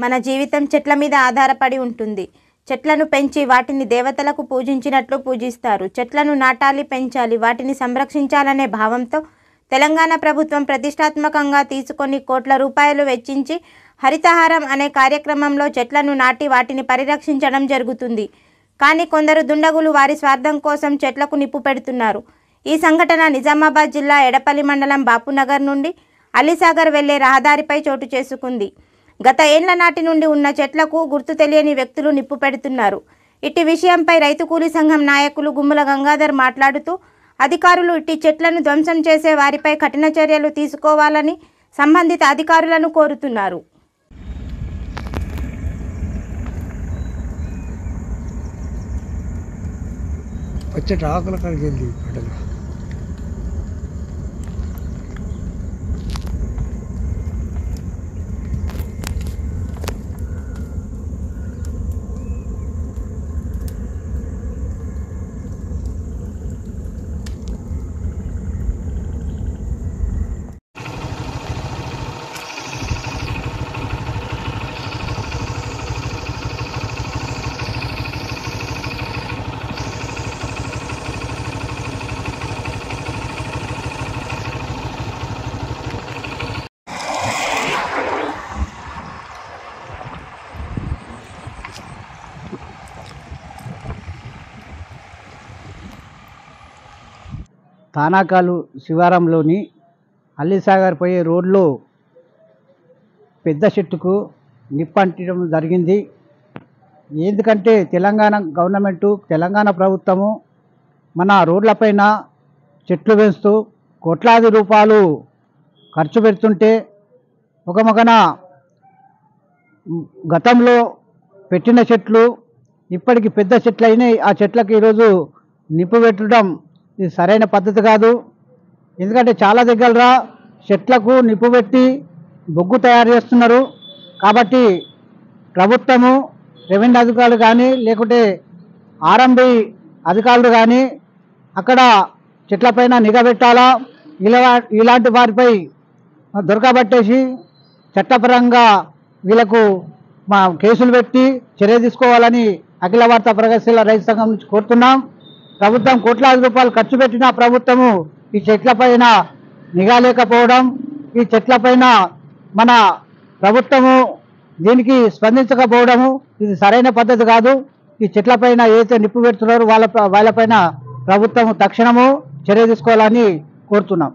మన జీవితం చెట్ల మీద ఆధారపడి ఉంటుంది. చెట్లను పెంచి వాటిని దేవతలకు పూజించినట్లు పూజిస్తారు. చెట్లను నాటాలి, పెంచాలి, వాటిని సంరక్షించాలనే భావంతో తెలంగాణ ప్రభుత్వం ప్రతిష్టాత్మకంగా తీసుకొని కోట్ల రూపాయలు వెచ్చించి హరితహారం అనే కార్యక్రమంలో చెట్లను నాటి వాటిని పరిరక్షించడం జరుగుతుంది. కానీ కొందరు దుండగులు వారి స్వార్థం కోసం చెట్లకు నిప్పు పెడుతున్నారు. ఈ సంఘటన నిజామాబాద్ జిల్లా ఎడపల్లి మండలం బాపునగర్ నుండి అలీసాగర్ వెళ్లే రహదారిపై చోటు చేసుకుంది. గత ఏళ్ల నాటి నుండి ఉన్న చెట్లకు గుర్తు తెలియని వ్యక్తులు నిప్పు పెడుతున్నారు. ఇట్టి విషయంపై రైతు కూలీ సంఘం నాయకులు గుమ్మల గంగాధర్ మాట్లాడుతూ అధికారులు ఇట్టి చెట్లను ధ్వంసం చేసే వారిపై కఠిన చర్యలు తీసుకోవాలని సంబంధిత అధికారులను కోరుతున్నారు. తానాకాలు శివారంలోని అలీసాగర్ పోయే రోడ్లో పెద్ద చెట్టుకు నిప్పంటడం జరిగింది. ఎందుకంటే తెలంగాణ గవర్నమెంటు, తెలంగాణ ప్రభుత్వము మన రోడ్లపైన చెట్లు పెంచుతూ కోట్లాది రూపాయలు ఖర్చు పెడుతుంటే ఒక మగన గతంలో పెట్టిన చెట్లు ఇప్పటికి పెద్ద చెట్లు అయినాయి. ఆ చెట్లకు ఈరోజు నిప్పు పెట్టడం ఇది సరైన పద్ధతి కాదు. ఎందుకంటే చాలా దగ్గర చెట్లకు నిప్పు పెట్టి బొగ్గు తయారు చేస్తున్నారు. కాబట్టి ప్రభుత్వము, రెవెన్యూ అధికారులు కానీ లేకుంటే ఆర్ఎంబి అధికారులు కానీ అక్కడ చెట్లపైన నిఘా పెట్టాలా. ఇలాంటి వారిపై దొరకబట్టేసి చట్టపరంగా వీళ్ళకు కేసులు పెట్టి చర్య తీసుకోవాలని అఖిల భారత ప్రగతిశీల రైతు సంఘం నుంచి కోరుతున్నాం. ప్రభుత్వం కోట్లాది రూపాయలు ఖర్చు పెట్టిన ప్రభుత్వము ఈ చెట్లపైన నిఘా లేకపోవడం, ఈ చెట్లపైన మన ప్రభుత్వము దీనికి స్పందించకపోవడము ఇది సరైన పద్ధతి కాదు. ఈ చెట్లపైన ఏదైతే నిప్పు పెడుతున్నారో వాళ్ళపైన ప్రభుత్వము తక్షణము చర్య తీసుకోవాలని కోరుతున్నాం.